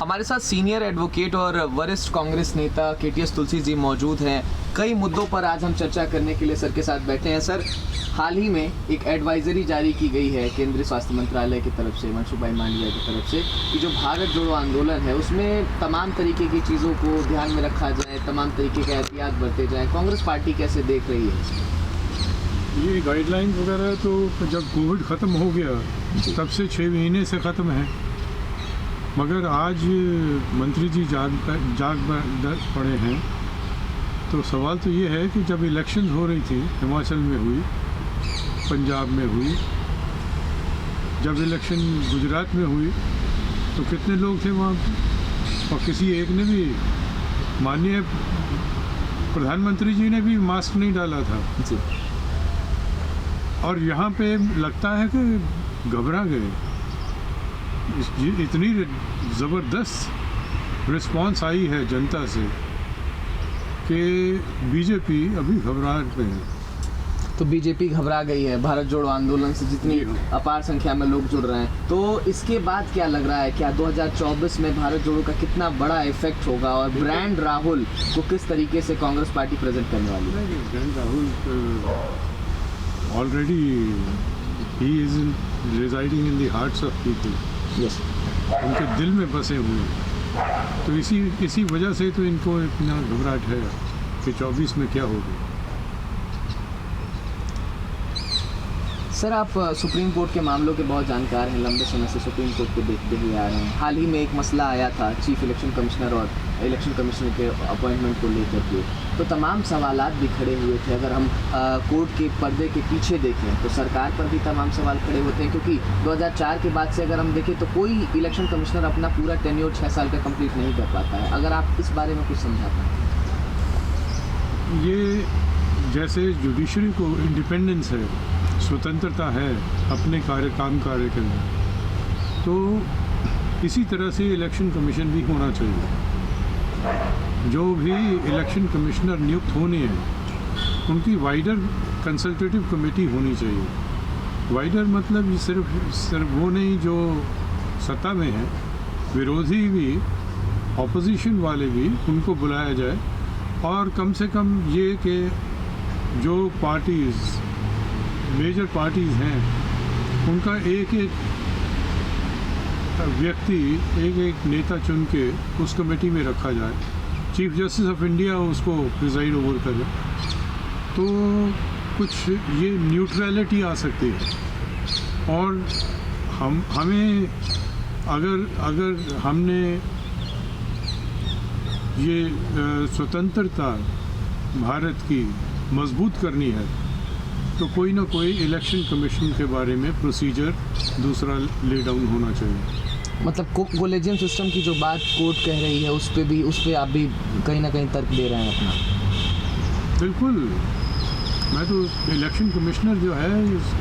हमारे साथ senior advocate और वरिष्ठ कांग्रेस नेता केटीएस तुलसी जी मौजूद हैं। कई मुद्दों पर आज हम चर्चा करने के लिए सर के साथ बैठे हैं। सर, हाल ही में एक एडवाइजरी जारी की गई है केंद्रीय स्वास्थ्य मंत्रालय की तरफ से, मनसुख मांडविया की तरफ से, कि जो भारत जोड़ो आंदोलन है उसमें तमाम तरीके की चीज़ों को ध्यान में रखा जाए, तमाम तरीके के एहतियात बरते जाएँ। कांग्रेस पार्टी कैसे देख रही है? ये गाइडलाइन वगैरह तो जब कोविड ख़त्म हो गया तब से 6 महीने से ख़त्म है, मगर आज मंत्री जी जाग पड़े हैं। तो सवाल तो ये है कि जब इलेक्शन हो रही थी, हिमाचल में हुई, पंजाब में हुई, जब इलेक्शन गुजरात में हुई, तो कितने लोग थे वहाँ, और किसी एक ने भी, माननीय प्रधानमंत्री जी ने भी मास्क नहीं डाला था जी। और यहाँ पे लगता है कि घबरा गए। इतनी ज़बरदस्त रिस्पांस आई है जनता से कि बीजेपी अभी घबराहट में है। तो बीजेपी घबरा गई है भारत जोड़ो आंदोलन से, जितनी अपार संख्या में लोग जुड़ रहे हैं। तो इसके बाद क्या लग रहा है, क्या 2024 में भारत जोड़ो का कितना बड़ा इफेक्ट होगा और ब्रांड राहुल को किस तरीके से कांग्रेस पार्टी प्रेजेंट करने वाली है? Brand Rahul already he is residing in the hearts of people. Yes. उनके दिल में बसे हुए, तो इसी वजह से तो इनको इतना घबराहट है कि 24 में क्या होगा। सर, आप सुप्रीम कोर्ट के मामलों के बहुत जानकार हैं, लंबे समय से सुप्रीम कोर्ट को देखते हुए आ रहे हैं। हाल ही में एक मसला आया था चीफ इलेक्शन कमिश्नर और इलेक्शन कमिश्नर के अपॉइंटमेंट को लेकर के, तो तमाम सवालात भी खड़े हुए थे। अगर हम कोर्ट के पर्दे के पीछे देखें तो सरकार पर भी तमाम सवाल खड़े होते हैं, क्योंकि 2004 के बाद से अगर हम देखें तो कोई इलेक्शन कमिश्नर अपना पूरा टेन्योर 6 साल का कंप्लीट नहीं कर पाता है। अगर आप इस बारे में कुछ समझा पाएँ। ये जैसे जुडिशरी को इंडिपेंडेंस है, स्वतंत्रता है अपने काम करने, तो इसी तरह से इलेक्शन कमीशन भी होना चाहिए। जो भी इलेक्शन कमिश्नर नियुक्त होने हैं उनकी वाइडर कंसल्टेटिव कमेटी होनी चाहिए। वाइडर मतलब सिर्फ वो नहीं जो सत्ता में है, विरोधी भी, ऑपोजिशन वाले भी, उनको बुलाया जाए। और कम से कम ये कि जो पार्टीज़, मेजर पार्टीज़ हैं, उनका एक व्यक्ति, एक नेता चुन के उस कमेटी में रखा जाए। चीफ जस्टिस ऑफ इंडिया उसको प्रिजाइड ओवर करे, तो कुछ ये न्यूट्रलिटी आ सकती है। और हमें अगर हमने ये स्वतंत्रता भारत की मजबूत करनी है, तो कोई ना कोई इलेक्शन कमीशन के बारे में प्रोसीजर दूसरा ले डाउन होना चाहिए। मतलब कोलेजियम सिस्टम की जो बात कोर्ट कह रही है, उस पे आप भी कहीं ना कहीं तर्क दे रहे हैं अपना? बिल्कुल। मैं तो इलेक्शन कमिश्नर जो है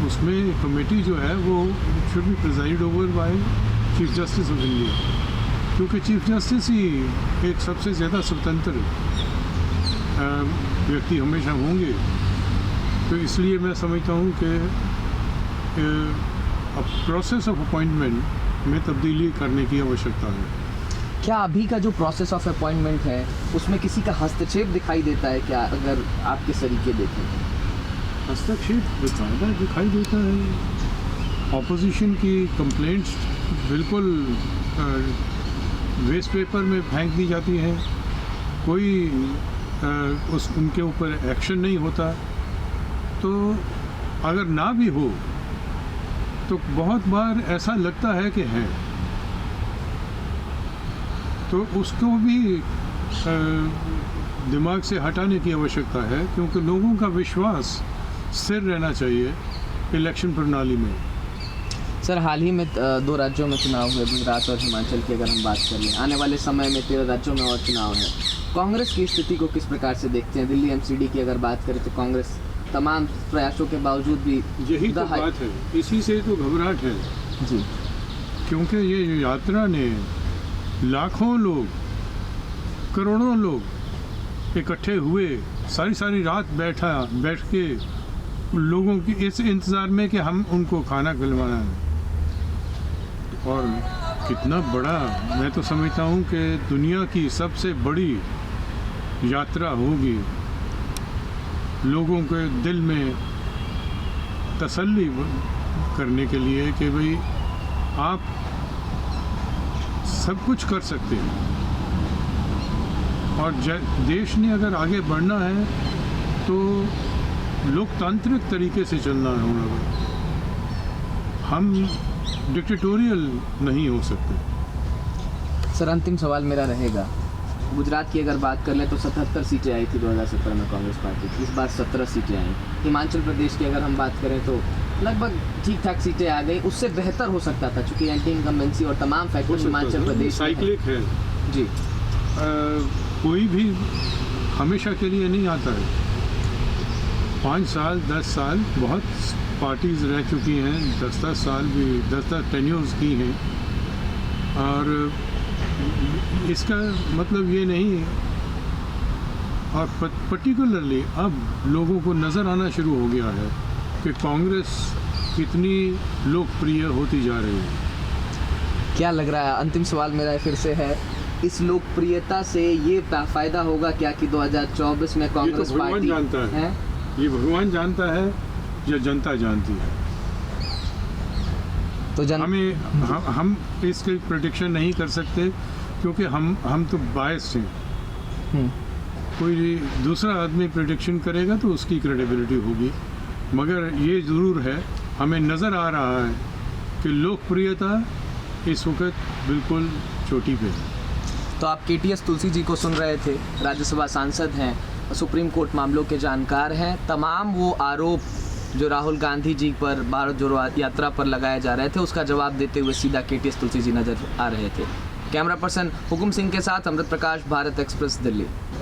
उसमें कमेटी जो है वो should be preside over by chief justice of India, क्योंकि चीफ जस्टिस ही एक सबसे ज़्यादा स्वतंत्र व्यक्ति हमेशा होंगे। तो इसलिए मैं समझता हूँ कि प्रोसेस ऑफ अपॉइंटमेंट में तब्दीली करने की आवश्यकता है। क्या अभी का जो प्रोसेस ऑफ अपॉइंटमेंट है उसमें किसी का हस्तक्षेप दिखाई देता है क्या, अगर आपके तरीके देखें? हस्तक्षेप दिखाई देता है। ऑपोजिशन की कंप्लेंट्स बिल्कुल वेस्ट पेपर में फेंक दी जाती हैं, कोई उनके ऊपर एक्शन नहीं होता। तो अगर ना भी हो तो बहुत बार ऐसा लगता है कि है, तो उसको भी दिमाग से हटाने की आवश्यकता है, क्योंकि लोगों का विश्वास स्थिर रहना चाहिए इलेक्शन प्रणाली में। सर, हाल ही में 2 राज्यों में चुनाव हुए, गुजरात और हिमाचल की अगर हम बात कर लें। आने वाले समय में 13 राज्यों में और चुनाव है। कांग्रेस की स्थिति को किस प्रकार से देखते हैं? दिल्ली एमसीडी की अगर बात करें तो कांग्रेस तमाम प्रयासों के बावजूद भी, यही तो बात है, इसी से तो घबराहट है जी, क्योंकि ये यात्रा ने लाखों लोग, करोड़ों लोग इकट्ठे हुए, सारी रात बैठ के लोगों की इस इंतज़ार में कि हम उनको खाना खिलवाना है। और कितना बड़ा, मैं तो समझता हूँ कि दुनिया की सबसे बड़ी यात्रा होगी, लोगों के दिल में तसल्ली करने के लिए कि भाई आप सब कुछ कर सकते हैं, और देश ने अगर आगे बढ़ना है तो लोकतांत्रिक तरीके से चलना होगा। हम डिक्टेटोरियल नहीं हो सकते। सर अंतिम सवाल मेरा रहेगा, गुजरात की अगर बात कर लें तो 77 सीटें आई थी 2017 में कांग्रेस पार्टी की, इस बार 17 सीटें आई। हिमाचल प्रदेश की अगर हम बात करें तो लगभग ठीक ठाक सीटें आ गई, उससे बेहतर हो सकता था चूँकि एंटी इनकम्बेंसी और तमाम फैक्टर हिमाचल प्रदेश साइक्लिक है जी। कोई भी हमेशा के लिए नहीं आता है। 5 साल 10 साल बहुत पार्टीज रह चुकी हैं, 10-10 साल भी 10-10 टेन्योर्स की हैं, और इसका मतलब ये नहीं, और पर्टिकुलरली अब लोगों को नज़र आना शुरू हो गया है कि कांग्रेस कितनी लोकप्रिय होती जा रही है। क्या लग रहा है, अंतिम सवाल मेरा फिर से है, इस लोकप्रियता से ये फ़ायदा होगा क्या कि 2024 में कांग्रेस ये तो पार्टी जानता है, ये भगवान जानता है या जनता जानती है। तो हम इसकी प्रेडिक्शन नहीं कर सकते क्योंकि हम तो बायस्ड हैं। कोई दूसरा आदमी प्रेडिक्शन करेगा तो उसकी क्रेडिबिलिटी होगी, मगर ये ज़रूर है, हमें नज़र आ रहा है कि लोकप्रियता इस वक्त बिल्कुल चोटी पे है। तो आप KTS तुलसी जी को सुन रहे थे, राज्यसभा सांसद हैं, सुप्रीम कोर्ट मामलों के जानकार हैं। तमाम वो आरोप जो राहुल गांधी जी पर भारत जोड़ो यात्रा पर लगाए जा रहे थे उसका जवाब देते हुए सीधा KTS तुलसी जी नजर आ रहे थे। कैमरा पर्सन हुकुम सिंह के साथ अमृत प्रकाश, भारत एक्सप्रेस, दिल्ली।